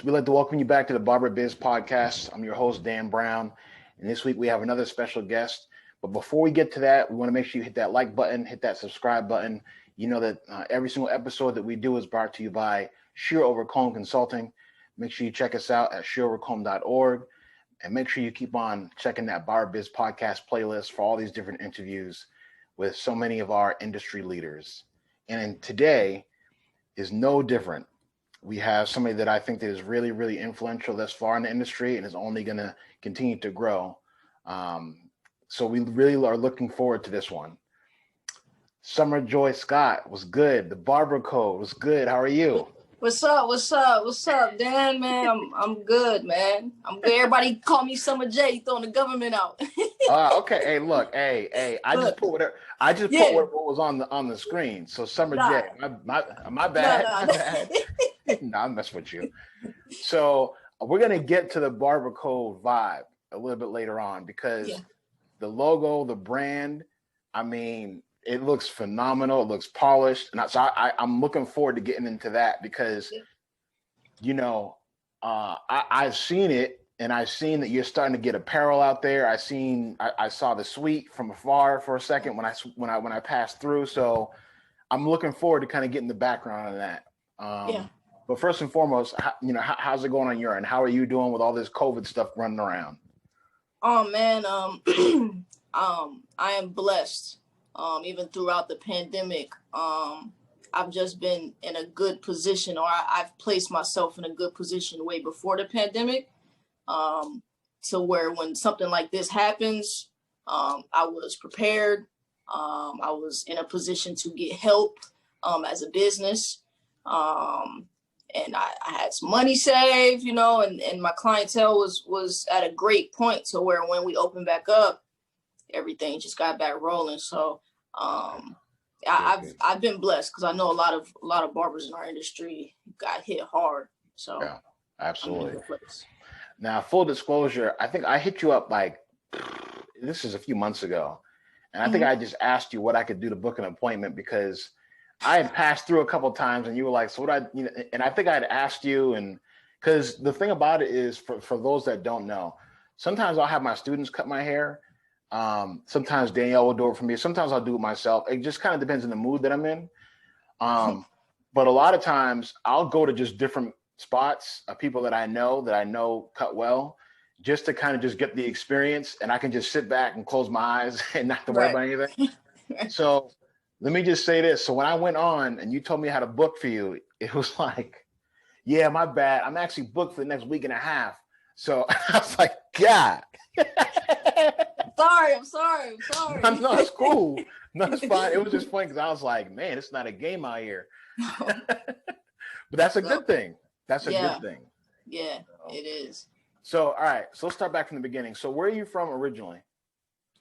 So we'd like to welcome you back to the Barber Biz Podcast. I'm your host, Dan Brown. And this week we have another special guest. But before we get to that, we want to make sure you hit that like button, hit that subscribe button. You know that every single episode that we do is brought to you by soc.consulting. Make sure you check us out at soc.org. And make sure you keep on checking that Barber Biz Podcast playlist for all these different interviews with so many of our industry leaders. And today is no different. We have somebody that I think that is really, really influential thus far in the industry and is only going to continue to grow. So we really are looking forward to this one. Summer Joy Scott was good. The Barber Code was good. How are you? What's up, Dan, man? I'm good, man. I'm good. Everybody call me Summer J, throwing the government out. Okay. Hey, look. Hey. I just put whatever. What was on the screen. So Summer J. My bad. Nah. My bad. No, I'm messing with you. So we're gonna get to the Barber Code vibe a little bit later on because the logo, the brand, I mean, it looks phenomenal. It looks polished, and I'm looking forward to getting into that because, I've seen it, and I've seen that you're starting to get apparel out there. I saw the suite from afar for a second when I passed through. So I'm looking forward to kind of getting the background on that. But first and foremost, how's it going on your end? How are you doing with all this COVID stuff running around? Oh man, I am blessed. Even throughout the pandemic, I've just been in a good position, or I've placed myself in a good position way before the pandemic. To where when something like this happens, I was prepared. I was in a position to get help as a business. And I had some money saved, and my clientele was at a great point to where when we opened back up, everything just got back rolling. So I've been blessed because I know a lot of barbers in our industry got hit hard. So yeah, absolutely. Now, full disclosure, I think I hit you up this is a few months ago, and I think I just asked you what I could do to book an appointment because I had passed through a couple of times and you were like, so and I think I had asked you, and because the thing about it is for those that don't know, sometimes I'll have my students cut my hair. Sometimes Danielle will do it for me. Sometimes I'll do it myself. It just kind of depends on the mood that I'm in. But a lot of times I'll go to just different spots of people that I know cut well, just to kind of just get the experience, and I can just sit back and close my eyes and not to worry about anything. So let me just say this. So when I went on and you told me how to book for you, it was like, yeah, my bad. I'm actually booked for the next week and a half. So I was like, God. I'm sorry. No, it's cool. No, it's fine. It was just funny because I was like, man, it's not a game out here. But that's a good thing. That's a good thing. Yeah, it is. So, all right. So let's start back from the beginning. So where are you from originally?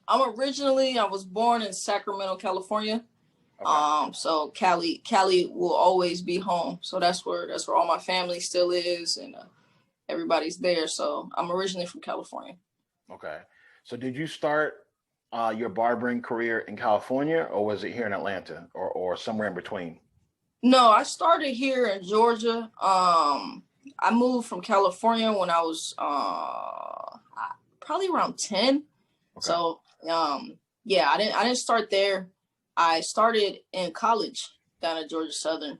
I was born in Sacramento, California. Okay. So Cali will always be home. So that's where all my family still is, and everybody's there. So I'm originally from California. Okay. So did you start your barbering career in California, or was it here in Atlanta, or somewhere in between? No, I started here in Georgia. I moved from California when I was probably around 10. Okay. So I didn't start there. I started in college down at Georgia Southern.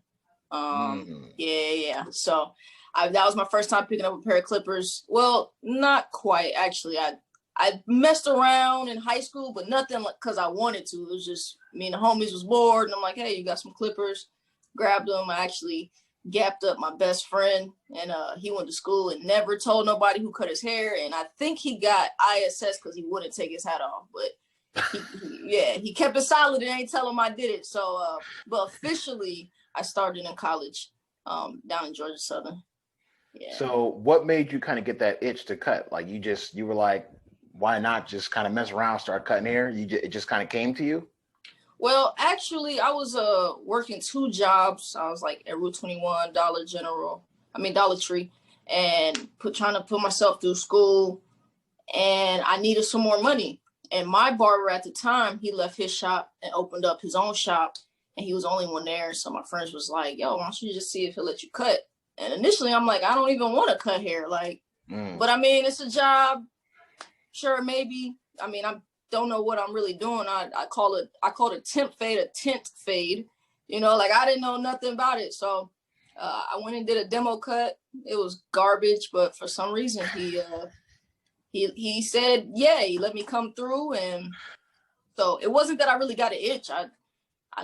So that was my first time picking up a pair of clippers. Well, not quite actually. I messed around in high school, but nothing because I wanted to. It was just me and the homies was bored, and I'm like, hey, you got some clippers? Grabbed them. I actually gapped up my best friend, and he went to school and never told nobody who cut his hair. And I think he got ISS because he wouldn't take his hat off, but he kept it solid and ain't tell him I did it. So, but officially, I started in college down in Georgia Southern. Yeah. So what made you kind of get that itch to cut? Like you were like, why not just kind of mess around, start cutting hair? It just kind of came to you? Well, actually, I was working 2 jobs. I was like at Route 21, Dollar Tree, and trying to put myself through school. And I needed some more money. And my barber at the time, he left his shop and opened up his own shop, and he was the only one there. So my friends was like, yo, why don't you just see if he'll let you cut? And initially I'm like, I don't even want to cut hair. Like, but I mean, it's a job. Sure, maybe. I mean, I don't know what I'm really doing. I call it a temp fade, a tent fade. You know, like I didn't know nothing about it. So I went and did a demo cut. It was garbage, but for some reason he said, yeah, he let me come through. And so it wasn't that I really got an itch. I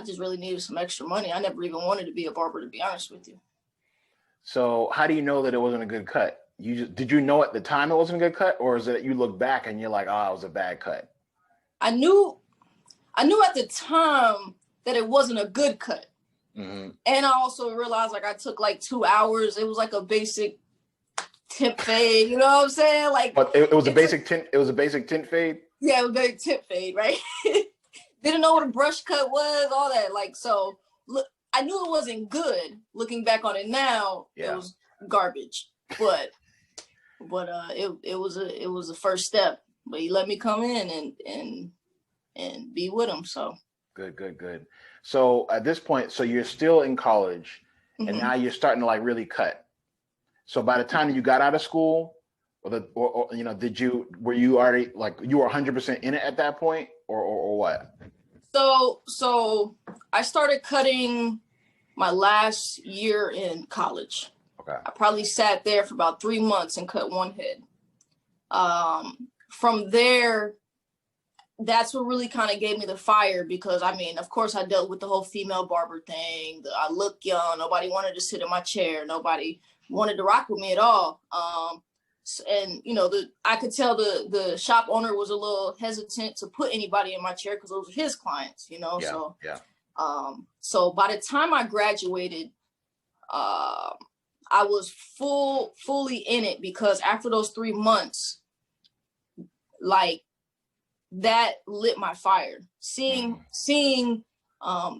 just really needed some extra money. I never even wanted to be a barber, to be honest with you. So how do you know that it wasn't a good cut? Did you know at the time it wasn't a good cut, or is it you look back and you're like, oh, it was a bad cut? I knew at the time that it wasn't a good cut. Mm-hmm. And I also realized like I took like 2 hours. It was like a basic tint fade, you know what I'm saying? Like, but it was a basic tint. It was a basic tint fade. Yeah, it was a basic tint fade, right? Didn't know what a brush cut was, all that. Like, so look, I knew it wasn't good. Looking back on it now, It was garbage. But it was a first step. But he let me come in and be with him. So good. So at this point, so you're still in college, and now you're starting to like really cut. So by the time you got out of school, or you know, were you already like you were 100% in it at that point, or what? So I started cutting my last year in college. Okay. I probably sat there for about 3 months and cut one head. From there, that's what really kind of gave me the fire, because I mean, of course I dealt with the whole female barber thing. I look young. Nobody wanted to sit in my chair. Nobody wanted to rock with me at all. And you know, I could tell the shop owner was a little hesitant to put anybody in my chair because those were his clients, you know? So by the time I graduated, I was fully in it, because after those 3 months, like that lit my fire. Seeing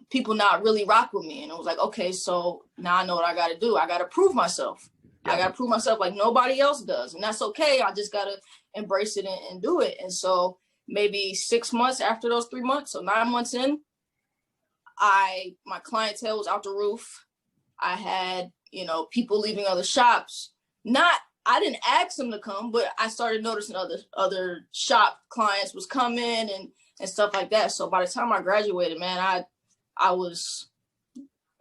people not really rock with me, and it was like, okay, so now I know what I got to do. I got to prove myself. I got to prove myself like nobody else does, and that's okay. I just got to embrace it and do it. And so maybe 6 months after those 3 months, so 9 months in, my clientele was out the roof. I had, you know, people leaving other shops. I didn't ask them to come, but I started noticing other shop clients was coming and stuff like that. So by the time I graduated, man, I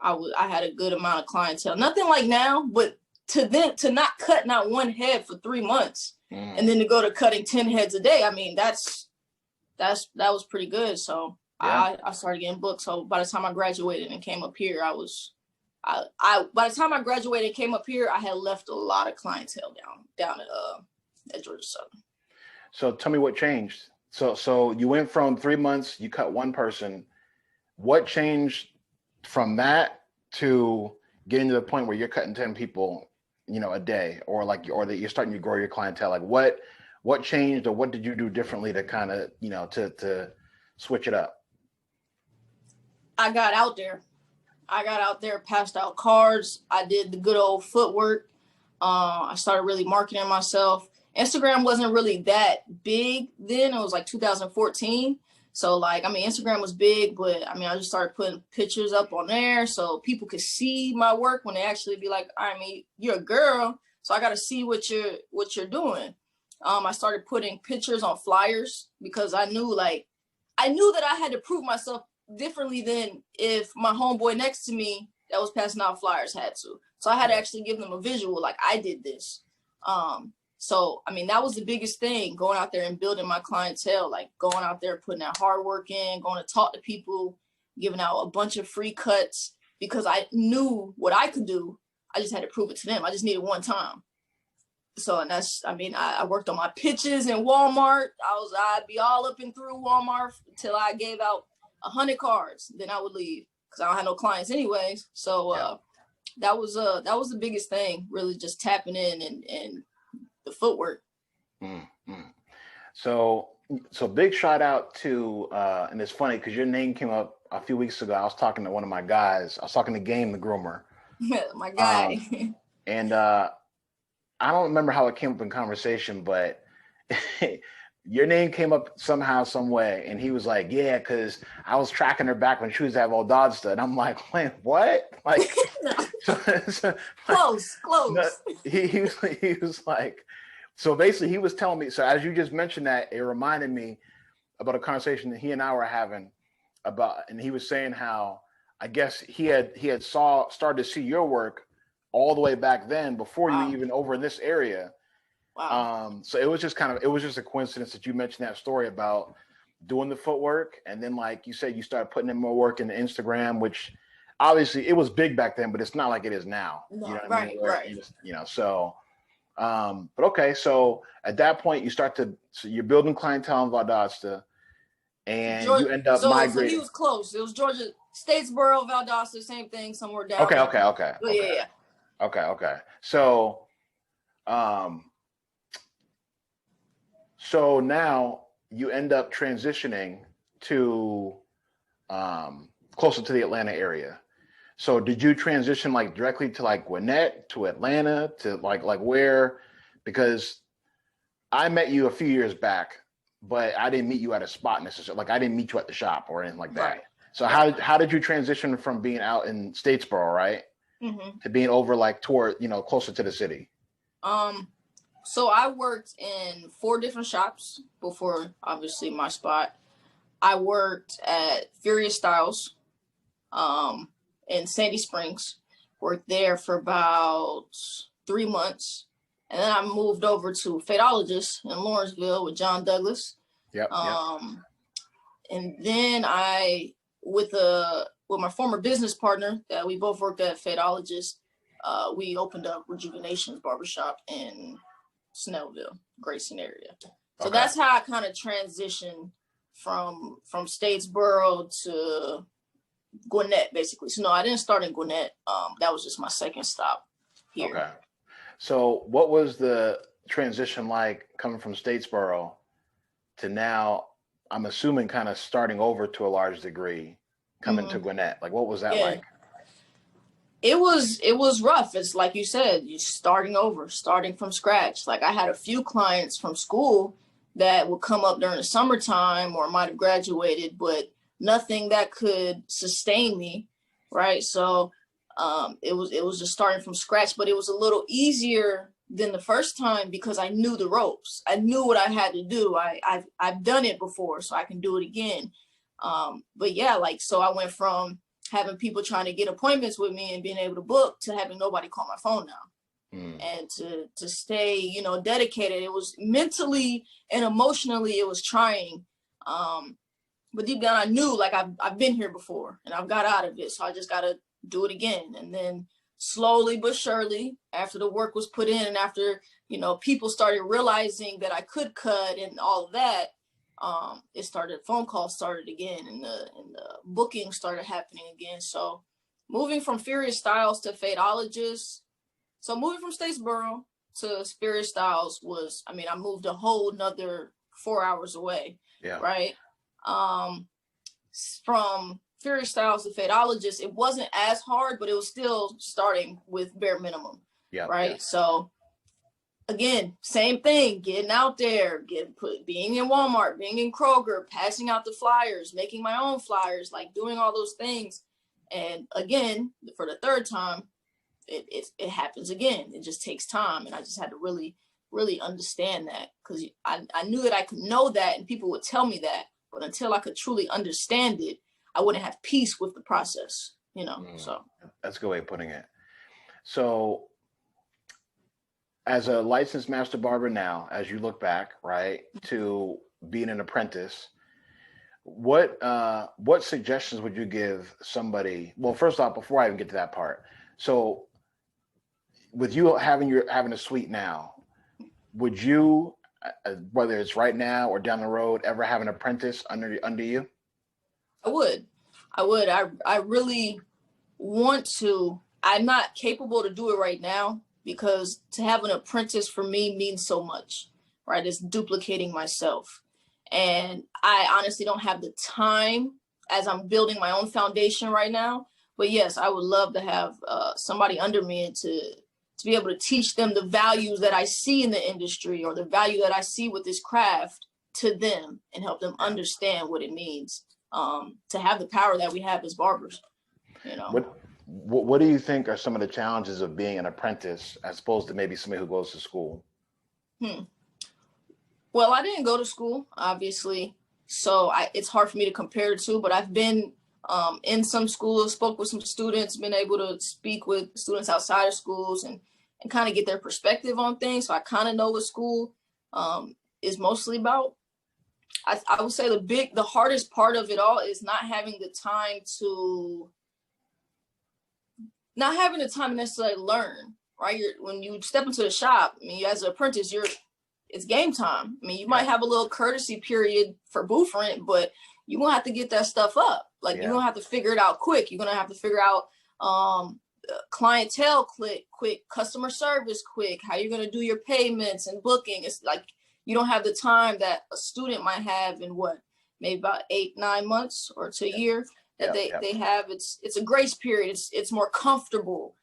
had a good amount of clientele. Nothing like now, but to not cut not one head for 3 months and then to go to cutting 10 heads a day. I mean, that was pretty good. So I started getting booked. So by the time I graduated and came up here, by the time I graduated and came up here, I had left a lot of clientele down at Georgia Southern. So tell me what changed. So you went from 3 months, you cut one person. What changed from that to getting to the point where you're cutting 10 people, you know, a day, or that you're starting to grow your clientele? Like what changed, or what did you do differently to kind of, you know, to switch it up? I got out there, passed out cards. I did the good old footwork. I started really marketing myself. Instagram wasn't really that big then. It was like 2014. So like, I mean, Instagram was big, but I mean, I just started putting pictures up on there so people could see my work when they actually be like, I mean, you're a girl, so I got to see what you're doing. I started putting pictures on flyers because I knew that I had to prove myself differently than if my homeboy next to me that was passing out flyers had to. So I had to actually give them a visual, like I did this. So, I mean, that was the biggest thing, going out there and building my clientele, like going out there, putting that hard work in, going to talk to people, giving out a bunch of free cuts, because I knew what I could do. I just had to prove it to them. I just needed one time. So, and I worked on my pitches in Walmart. I'd be all up and through Walmart until I gave out 100 cards. Then I would leave because I don't have no clients anyways. So that was the biggest thing, really just tapping in and the footwork. So big shout out to, and it's funny because your name came up a few weeks ago. I was talking to one of my guys. I was talking to Game, the groomer. My guy. And I don't remember how it came up in conversation, but your name came up somehow, some way. And he was like, yeah, because I was tracking her back when she was at Valdosta. And I'm like, wait, what? Like, So, Close. no, he was like, so basically he was telling me, so as you just mentioned that, it reminded me about a conversation that he and I were having about, and he was saying how, I guess he had started to see your work all the way back then before you even over in this area. Wow. So it was just a coincidence that you mentioned that story about doing the footwork, and then like you said, you started putting in more work in Instagram, which obviously it was big back then, but it's not like it is now. No, You know what I right, mean? Where right. you know, so but okay, so at that point you so you're building clientele in Valdosta, and Georgia, you end up so he migrating. was close. It was Georgia, Statesboro, Valdosta, same thing, somewhere down Okay, there. okay. Yeah. Okay. So so now you end up transitioning to closer to the Atlanta area. So did you transition like directly to like Gwinnett to Atlanta to like where? Because I met you a few years back, but I didn't meet you at a spot necessarily. Like I didn't meet you at the shop or anything like that. Right. So how did you transition from being out in Statesboro, right, to being over like toward, you know, closer to the city? So I worked in 4 different shops before, obviously, my spot. I worked at Furious Styles, in Sandy Springs. Worked there for about 3 months, and then I moved over to Fadeologist in Lawrenceville with John Douglas. Yep. And then with my former business partner that we both worked at Fadeologist, we opened up Rejuvenation's Barbershop in Snellville, Grayson area. So that's how I kind of transitioned from Statesboro to Gwinnett, basically. So no, I didn't start in Gwinnett. That was just my second stop here. Okay. So what was the transition like coming from Statesboro to now, I'm assuming kind of starting over to a large degree, coming to Gwinnett? Like what was that like? It was rough. It's like you said, you're starting from scratch. Like I had a few clients from school that would come up during the summertime or might have graduated, but nothing that could sustain me, right? So it was just starting from scratch, but it was a little easier than the first time because I knew the ropes. I knew what I had to do. I've done it before, so I can do it again. But yeah, like, so I went from having people trying to get appointments with me and being able to book to having nobody call my phone now. And to stay, you know, dedicated. It was mentally and emotionally, it was trying. But deep down, I knew like I've been here before and I've got out of it. So I just got to do it again. And then slowly but surely, after the work was put in and after, you know, people started realizing that I could cut and all of that, phone calls started again and the booking started happening again. So moving from Furious Styles to Fadeologist, so moving from Statesboro to Furious Styles was, I mean, I moved a whole nother 4 hours away. Yeah. Right. From Furious Styles to Fadeologist, it wasn't as hard, but it was still starting with bare minimum. Yeah. Right. Yeah. So again, same thing, getting out there, being in Walmart, being in Kroger, passing out the flyers, making my own flyers, like doing all those things. And again, for the third time, it happens again. It just takes time. And I just had to really, really understand that because I knew that I could know that and people would tell me that. But until I could truly understand it, I wouldn't have peace with the process, you know. So that's a good way of putting it. So as a licensed master barber now, as you look back, right, to being an apprentice, what suggestions would you give somebody? Well, first off, before I even get to that part, so with you having a suite now, would you, whether it's right now or down the road, ever have an apprentice under you? I would. I really want to. I'm not capable to do it right now because to have an apprentice for me means so much, right? It's duplicating myself. And I honestly don't have the time as I'm building my own foundation right now. But yes, I would love to have somebody under me and to be able to teach them the values that I see in the industry or the value that I see with this craft to them and help them understand what it means to have the power that we have as barbers, you know. What do you think are some of the challenges of being an apprentice as opposed to maybe somebody who goes to school? Well, I didn't go to school, obviously, so it's hard for me to compare the two, but I've been in some schools, spoke with some students, been able to speak with students outside of schools and kind of get their perspective on things. So I kind of know what school is mostly about. I would say the hardest part of it all is not having the time to necessarily learn, right? When you step into the shop, I mean, as an apprentice, it's game time. I mean, you might have a little courtesy period for booth rent, but you're going to have to get that stuff up. Like, you're going to have to figure it out quick. You're going to have to figure out clientele quick, customer service quick, how you're going to do your payments and booking. It's like you don't have the time that a student might have in maybe about 8-9 months or to a year that they have. It's a grace period. It's more comfortable,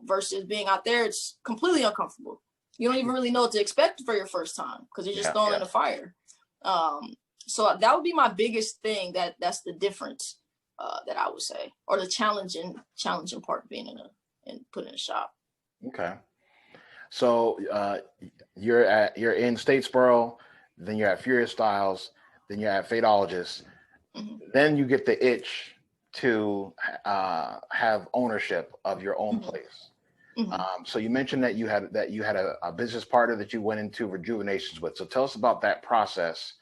versus being out there. It's completely uncomfortable. You don't even really know what to expect for your first time because you're just thrown in the fire. So that would be my biggest thing. That's the difference that I would say, or the challenging part of being put in a shop. Okay. So you're in Statesboro, then you're at Furious Styles, then you're at Fadeologist. Mm-hmm. Then you get the itch to have ownership of your own place. Mm-hmm. So you mentioned that you had a business partner that you went into rejuvenations with. So tell us about that process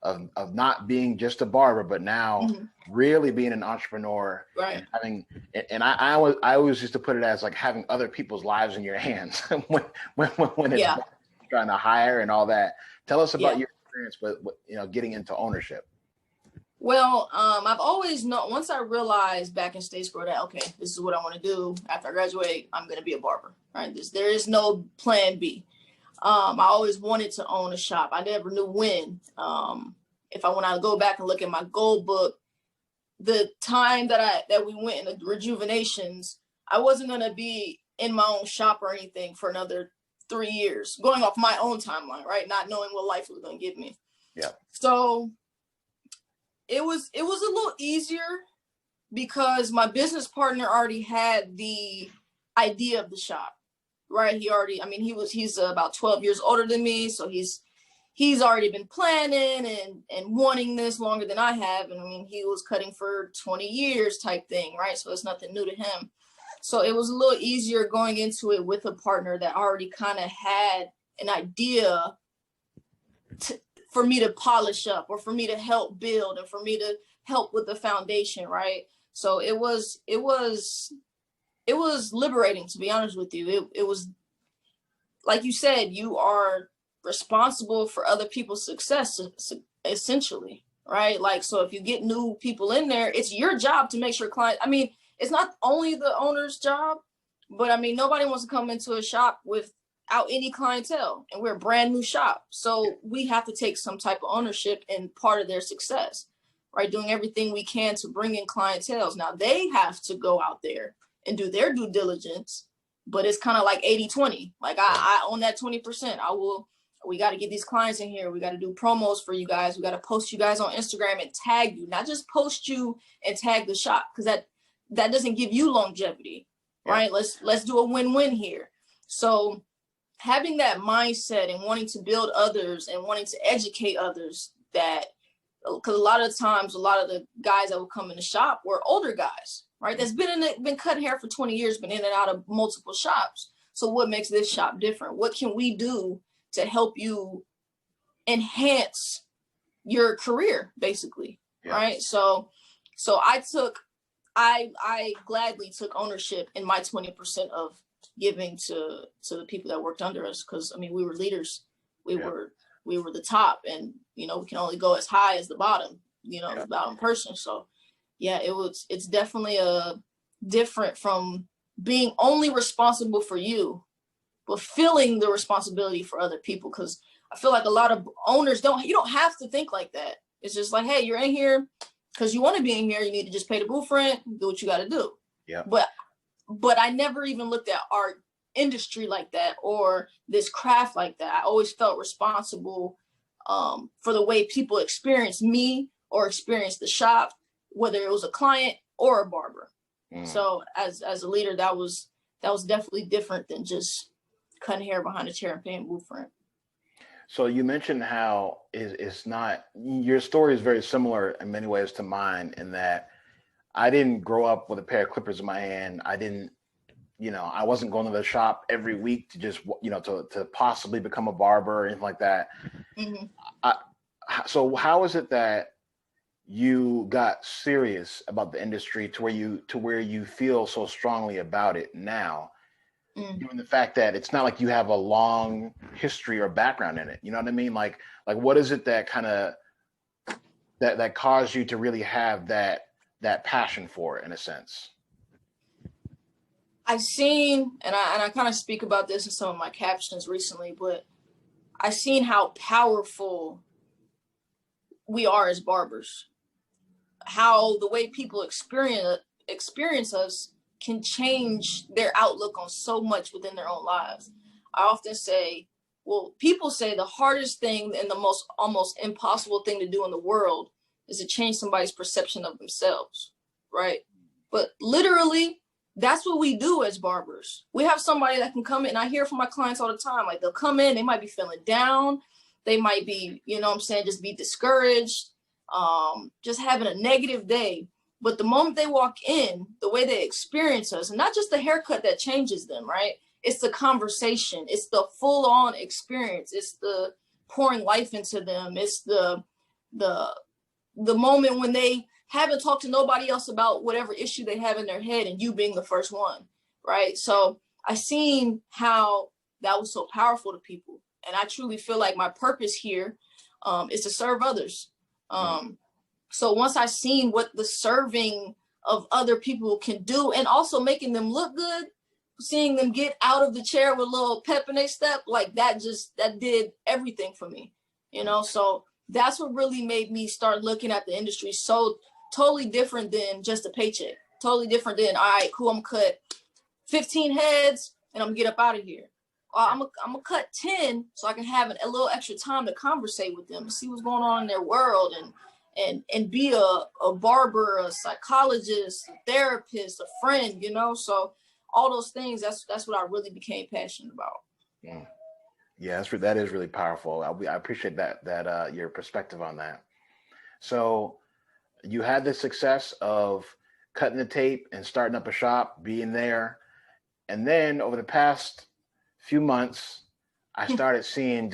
of not being just a barber, but now really being an entrepreneur, right? And having, and I always used to put it as like having other people's lives in your hands when it's trying to hire and all that. Tell us about your experience with getting into ownership. Well, I've always known, once I realized back in Statesboro that, okay, this is what I want to do. After I graduate, I'm going to be a barber, right? There is no plan B. I always wanted to own a shop. I never knew when. If I want to go back and look at my goal book, the time that we went in the rejuvenations, I wasn't going to be in my own shop or anything for another 3 years, going off my own timeline, right? Not knowing what life was going to give me. Yeah. So it was a little easier because my business partner already had the idea of the shop, right? He's about 12 years older than me. So he's already been planning and wanting this longer than I have. And I mean, he was cutting for 20 years type thing, right? So it's nothing new to him. So it was a little easier going into it with a partner that already kind of had an idea for me to polish up or for me to help build and for me to help with the foundation, right? So it was liberating, to be honest with you. It was, like you said, you are responsible for other people's success, essentially, right? Like, so if you get new people in there, it's your job to make sure it's not only the owner's job, but nobody wants to come into a shop without any clientele, and we're a brand new shop. So we have to take some type of ownership in part of their success, right? Doing everything we can to bring in clientele. Now they have to go out there and do their due diligence, but it's kind of like 80-20. Like I own that 20%. We got to get these clients in here. We got to do promos for you guys. We got to post you guys on Instagram and tag you, not just post you and tag the shop, because that doesn't give you longevity, right? Let's do a win-win here. So having that mindset and wanting to build others and wanting to educate others, because a lot of times, a lot of the guys that would come in the shop were older guys, right? That's been cutting hair for 20 years, been in and out of multiple shops. So what makes this shop different? What can we do to help you enhance your career, basically, right? So I gladly took ownership in my 20% of giving to the people that worked under us, because we were leaders, we were the top, and we can only go as high as the bottom, the bottom person. So it's definitely different from being only responsible for you, but feeling the responsibility for other people. Because I feel like a lot of owners you don't have to think like that. It's just like, hey, you're in here because you want to be in here. You need to just pay the booth rent, do what you got to do. Yeah. But I never even looked at our industry like that or this craft like that. I always felt responsible for the way people experience me or experience the shop, whether it was a client or a barber. So as a leader, that was definitely different than just cutting hair behind a chair and paying blueprint. So you mentioned how it's not, your story is very similar in many ways to mine, in that I didn't grow up with a pair of clippers in my hand. I didn't, I wasn't going to the shop every week to just, to possibly become a barber or anything like that. So how is it that you got serious about the industry to where you feel so strongly about it now? Given the fact that it's not like you have a long history or background in it, you know what I mean? Like what is it that kind of that caused you to really have that passion for it, in a sense? I've seen, and I kind of speak about this in some of my captions recently, but I've seen how powerful we are as barbers, how the way people experience us can change their outlook on so much within their own lives. I often say, well, people say the hardest thing and the most almost impossible thing to do in the world is to change somebody's perception of themselves, right? But literally, that's what we do as barbers. We have somebody that can come in. I hear from my clients all the time, like they'll come in, they might be feeling down. They might be, just be discouraged, just having a negative day. But the moment they walk in, the way they experience us, and not just the haircut that changes them, right? It's the conversation. It's the full-on experience. It's the pouring life into them. It's the moment when they haven't talked to nobody else about whatever issue they have in their head, and you being the first one, right? So I seen how that was so powerful to people. And I truly feel like my purpose here is to serve others. So once I seen what the serving of other people can do, and also making them look good, seeing them get out of the chair with a little pep in their step, like that did everything for me, So that's what really made me start looking at the industry so totally different than just a paycheck. Totally different than, all right, cool, I'm gonna cut 15 heads and I'm gonna get up out of here. I'm gonna cut 10 so I can have a little extra time to conversate with them, see what's going on in their world, and be a barber, a psychologist, a therapist, a friend, So all those things, that's what I really became passionate about. Yeah, that is really powerful. I appreciate that your perspective on that. So you had the success of cutting the tape and starting up a shop, being there, and then over the past few months, I started seeing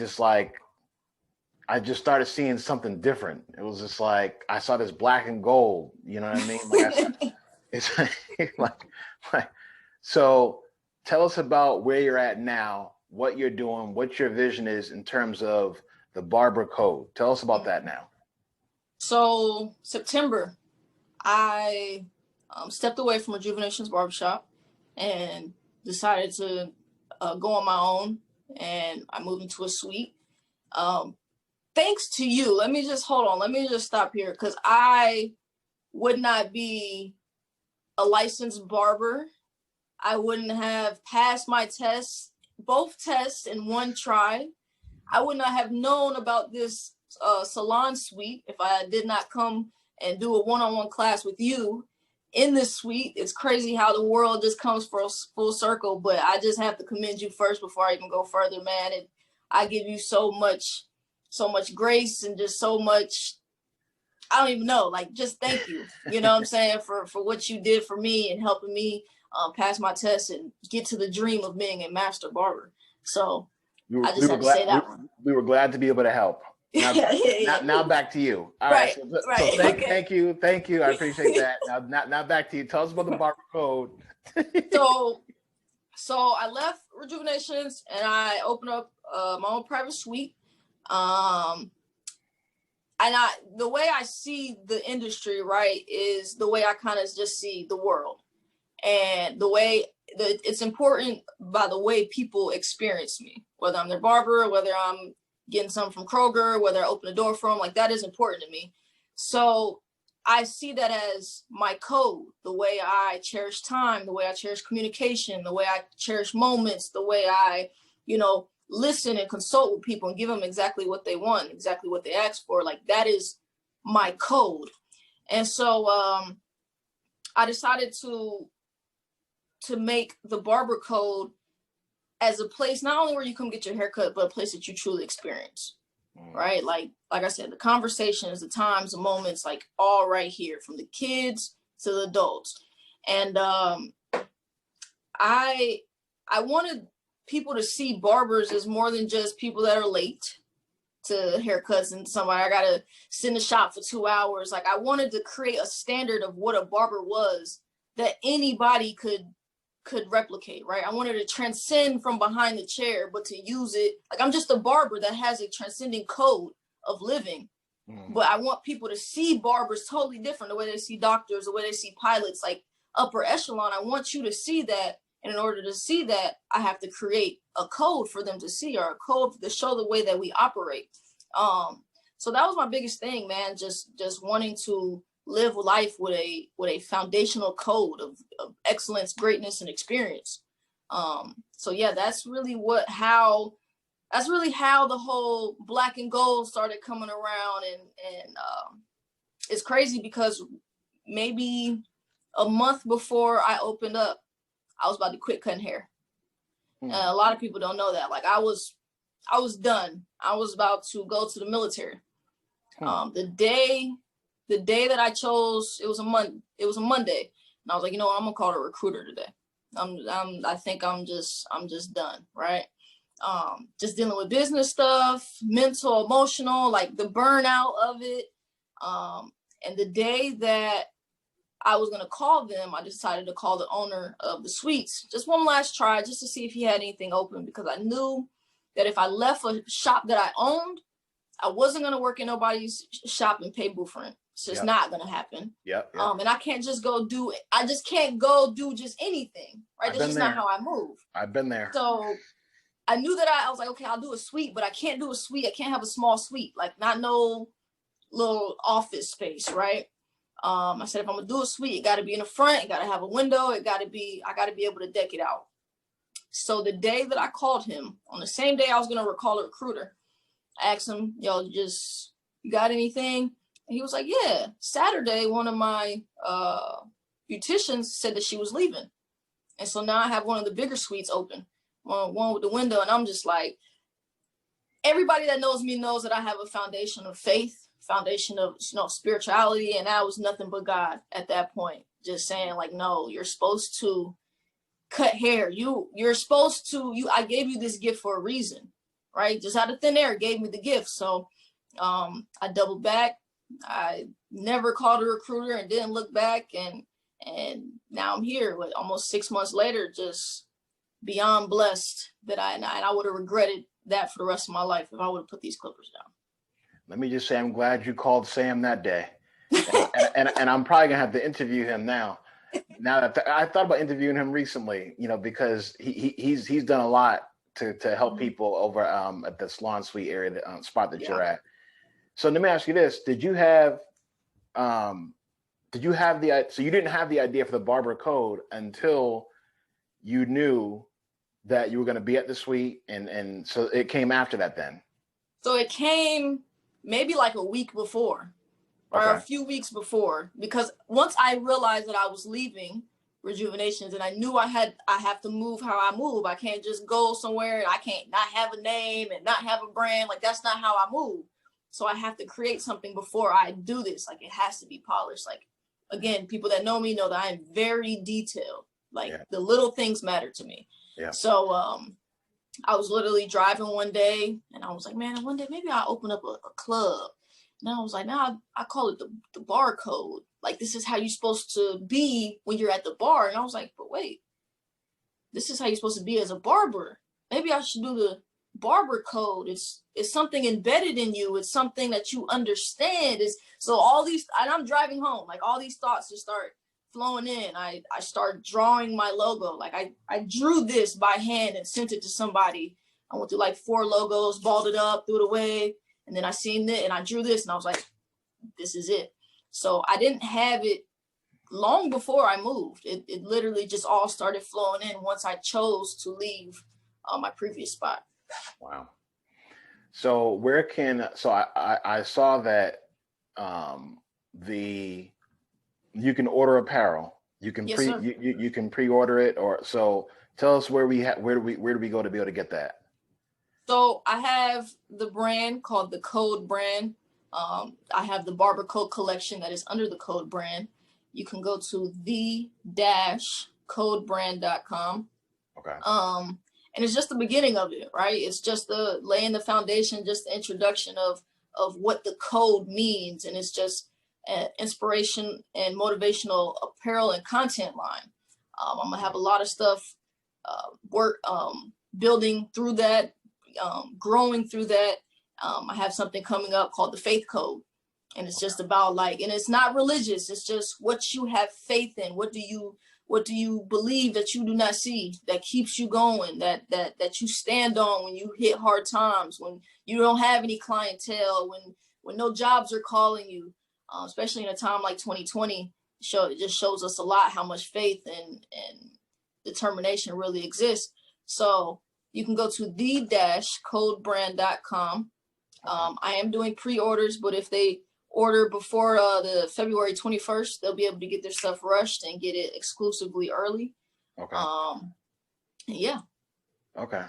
something different. It was just like I saw this black and gold. You know what I mean? It's like. So tell us about where you're at now, what you're doing, what your vision is in terms of the barber code. Tell us about that now. So September, I stepped away from Rejuvenation's barbershop and decided to go on my own, and I moved into a suite. Thanks to you, let me just stop here, because I would not be a licensed barber. I wouldn't have passed my tests, both tests in one try. I would not have known about this salon suite if I did not come and do a one-on-one class with you in this suite. It's crazy how the world just comes full circle, but I just have to commend you first before I even go further, man. I give you so much grace and just so much, I don't even know, like, just thank you. You know what I'm saying? For what you did for me and helping me pass my test and get to the dream of being a master barber. So I just have to say that one. We were glad to be able to help. Now, now back to you. All right. So thank you. I appreciate that. Now back to you. Tell us about the barber code. So I left Rejuvenations and I opened up my own private suite. And the way I see the industry, right, is the way I kind of just see the world, and the way that it's important by the way people experience me, whether I'm their barber, whether I'm getting something from Kroger, whether I open a door for them, like that is important to me. So I see that as my code, the way I cherish time, the way I cherish communication, the way I cherish moments, the way I, listen and consult with people and give them exactly what they want, exactly what they ask for. Like that is my code. And so I decided to make the Barber Code as a place not only where you come get your haircut, but a place that you truly experience. Right? Like I said, the conversations, the times, the moments, like all right here, from the kids to the adults. And I wanted people to see barbers as more than just people that are late to haircuts and somebody I gotta sit in the shop for 2 hours. Like, I wanted to create a standard of what a barber was that anybody could replicate, right? I wanted to transcend from behind the chair, but to use it, like, I'm just a barber that has a transcending code of living. But I want people to see barbers totally different, the way they see doctors, the way they see pilots, like upper echelon. I want you to see that. And in order to see that, I have to create a code for them to see, or a code to show the way that we operate. So that was my biggest thing, man. Just wanting to live life with a foundational code of excellence, greatness, and experience. So yeah, that's really how the whole black and gold started coming around. And it's crazy because maybe a month before I opened up, I was about to quit cutting hair. And a lot of people don't know that. Like, I was done. I was about to go to the military. The day that I chose, it was a Monday. And I was like, you know what, I'm gonna call a recruiter today. I think I'm just done, right? Just dealing with business stuff, mental, emotional, like the burnout of it. And the day that I was going to call them, I decided to call the owner of the suites, just one last try, just to see if he had anything open, because I knew that if I left a shop that I owned, I wasn't going to work in nobody's shop and pay booth rent. It's just not going to happen. And I can't just go do it. I just can't go do just anything, right? That's just not how I move. I've been there. So I knew that I was like, okay, I'll do a suite, but I can't do a suite. I can't have a small suite, like not no little office space, right? I said, if I'm gonna do a suite, it got to be in the front. It got to have a window. I got to be able to deck it out. So the day that I called him, on the same day I was gonna call a recruiter, I asked him, yo, you got anything? And he was like, yeah. Saturday, one of my beauticians said that she was leaving, and so now I have one of the bigger suites open, one with the window, and I'm just like, everybody that knows me knows that I have a foundation of faith, foundation of spirituality, and I was nothing but God at that point, just saying like, no, you're supposed to cut hair. You're supposed to, I gave you this gift for a reason, right? Just out of thin air gave me the gift. So I doubled back. I never called a recruiter and didn't look back, and now I'm here with almost 6 months later, just beyond blessed that I would have regretted that for the rest of my life if I would have put these clippers down. Let me just say, I'm glad you called Sam that day. And I'm probably gonna have to interview him now. Now that I thought about interviewing him recently, because he's done a lot to help people over at the salon suite area, the spot that you're at. So let me ask you this: so you didn't have the idea for the Barber Code until you knew that you were going to be at the suite, and so it came after that then? So it came maybe like a week before, or a few weeks before, because once I realized that I was leaving Rejuvenations, and I knew I have to move how I move. I can't just go somewhere and I can't not have a name and not have a brand. Like, that's not how I move. So I have to create something before I do this. Like, it has to be polished. Like, again, people that know me know that I am very detailed. Like, the little things matter to me. So I was literally driving one day, and I was like, man, one day maybe I'll open up a club. And I was like, now I call it the bar code. Like, this is how you're supposed to be when you're at the bar. And I was like, but wait, this is how you're supposed to be as a barber. Maybe I should do the barber code. It's something embedded in you. It's something that you understand. So all these, and I'm driving home, like all these thoughts just start flowing in. I start drawing my logo. Like I drew this by hand and sent it to somebody. I went through like 4 logos, balled it up, threw it away. And then I seen it and I drew this and I was like, this is it. So I didn't have it long before I moved. It literally just all started flowing in once I chose to leave my previous spot. Wow. So I saw that you can order apparel You can Yes, sir. you can pre-order it, or so tell us where do we go to be able to get that? So I have the brand called the Code brand. I have the Barber Code collection that is under the Code brand. You can go to the-codebrand.com. Okay. And it's just the beginning of it, right? It's just the laying the foundation, just the introduction of what the code means, and it's just an inspiration and motivational apparel and content line. I'm gonna have a lot of stuff building through that, growing through that. I have something coming up called the Faith Code, and it's just about and it's not religious. It's just what you have faith in. What do you believe that you do not see, that keeps you going, that you stand on when you hit hard times, when you don't have any clientele, when no jobs are calling you, especially in a time like 2020. It just shows us a lot how much faith and determination really exists. So you can go to the-codebrand.com. I am doing pre-orders, but if they order before the February 21st, they'll be able to get their stuff rushed and get it exclusively early. Okay. Yeah. Okay.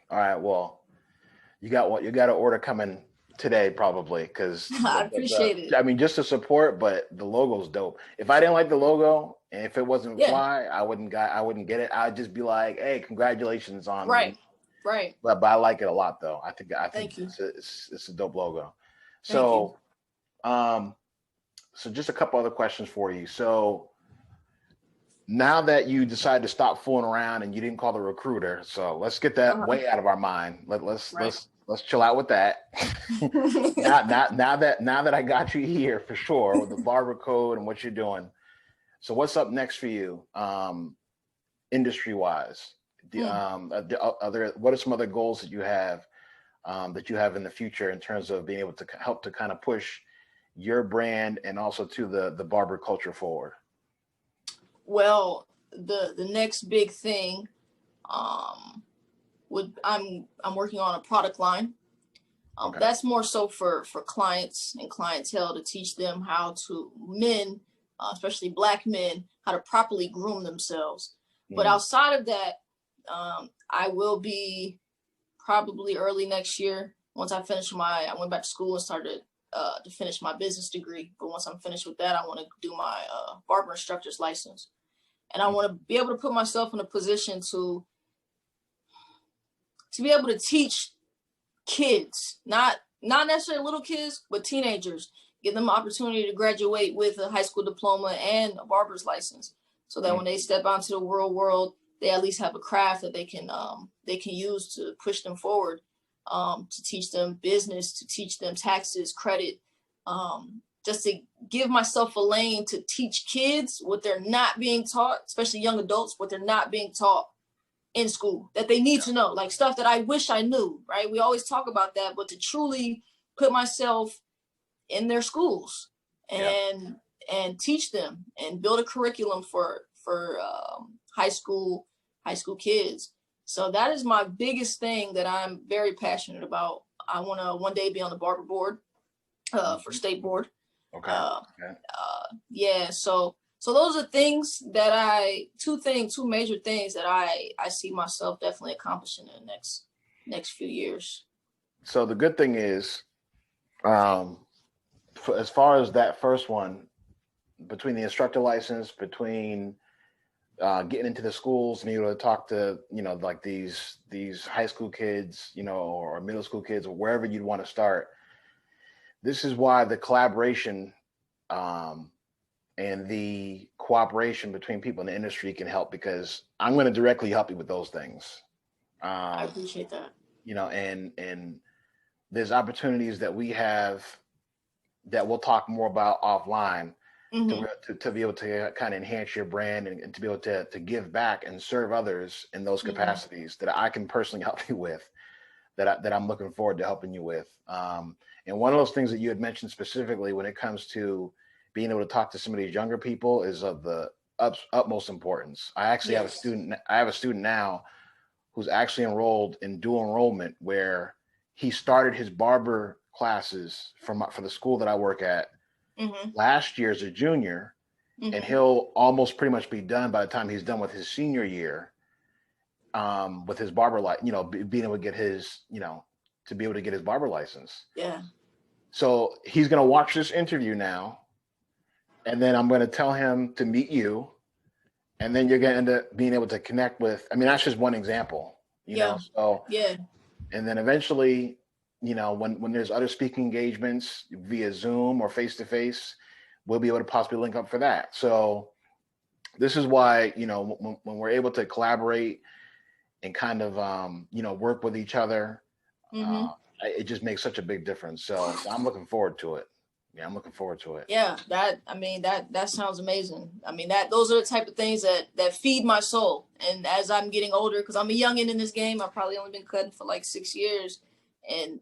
All right. Well, you got an order coming today probably, because I appreciate it. I mean, just to support, but the logo's dope. If I didn't like the logo and if it wasn't fly, I wouldn't get it. I'd just be like, hey, congratulations on right. But I like it a lot though. I think Thank you. It's a dope logo. So so just a couple other questions for you. So now that you decided to stop fooling around and you didn't call the recruiter, so let's get that way out of our mind. Let's chill out with that. now that I got you here for sure with the Barber Code and what you're doing. So what's up next for you, industry wise? What are some other goals that you have in the future in terms of being able to help to kind of push your brand and also to the barber culture forward? Well, the next big thing, I'm working on a product line. That's more so for clients and clientele, to teach them how to men, especially Black men, how to properly groom themselves. But outside of that, I will be probably early next year, once I went back to school and started to finish my business degree. But once I'm finished with that, I want to do my barber instructor's license. And I want to be able to put myself in a position to be able to teach kids, not necessarily little kids, but teenagers, give them an opportunity to graduate with a high school diploma and a barber's license, so that when they step out into the real world, they at least have a craft that they can use to push them forward, to teach them business, to teach them taxes, credit, just to give myself a lane to teach kids what they're not being taught, especially young adults, what they're not being taught in school, that they need to know, like stuff that I wish I knew, right? We always talk about that, but to truly put myself in their schools and teach them and build a curriculum for high school kids. So that is my biggest thing that I'm very passionate about. I want to one day be on the barber board for state board. Okay. So those are things that two major things that I see myself definitely accomplishing in the next few years. So the good thing is, as far as that first one, between the instructor license, between getting into the schools and able to talk to, like these high school kids, or middle school kids, or wherever you'd want to start. This is why the collaboration and the cooperation between people in the industry can help, because I'm going to directly help you with those things. I appreciate that. And there's opportunities that we have that we'll talk more about offline, to be able to kind of enhance your brand and to be able to give back and serve others in those capacities that I can personally help you with, that I'm looking forward to helping you with. And one of those things that you had mentioned specifically when it comes to being able to talk to some of these younger people is of the utmost importance. I actually have a student now who's actually enrolled in dual enrollment, where he started his barber classes for the school that I work at last year as a junior, and he'll almost pretty much be done by the time he's done with his senior year, with his barber being able to get his, to be able to get his barber license. Yeah. So he's going to watch this interview now, and then I'm going to tell him to meet you, and then you're going to end up being able to connect with, I mean, that's just one example, you know? So, yeah. And then eventually, when there's other speaking engagements via Zoom or face-to-face, we'll be able to possibly link up for that. So this is why, when we're able to collaborate and kind of, work with each other, it just makes such a big difference. So I'm looking forward to it. Yeah, I'm looking forward to it. Yeah, that sounds amazing. I mean, those are the type of things that feed my soul. And as I'm getting older, because I'm a youngin' in this game, I've probably only been cutting for like 6 years, and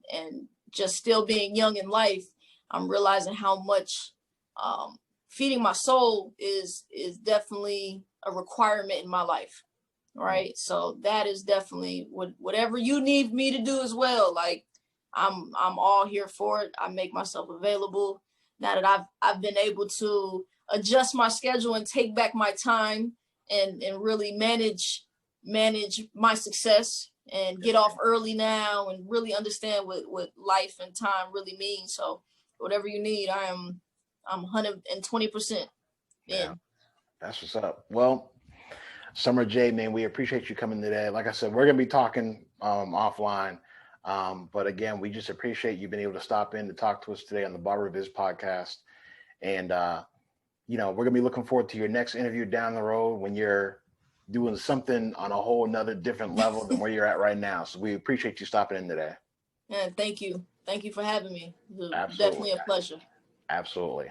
just still being young in life, I'm realizing how much feeding my soul is definitely a requirement in my life. Right. So that is definitely whatever you need me to do as well. Like I'm all here for it. I make myself available now that I've been able to adjust my schedule and take back my time and really manage my success and get off early now and really understand what life and time really means. So whatever you need, I'm 120% in. Yeah, that's what's up. Well, Summer J, man, we appreciate you coming today. Like I said, we're going to be talking offline. But again, we just appreciate you being able to stop in to talk to us today on the Barber Biz Podcast. And, we're going to be looking forward to your next interview down the road when you're doing something on a whole nother different level than where you're at right now. So we appreciate you stopping in today. Yeah, thank you. Thank you for having me. Absolutely. Definitely a pleasure. Absolutely.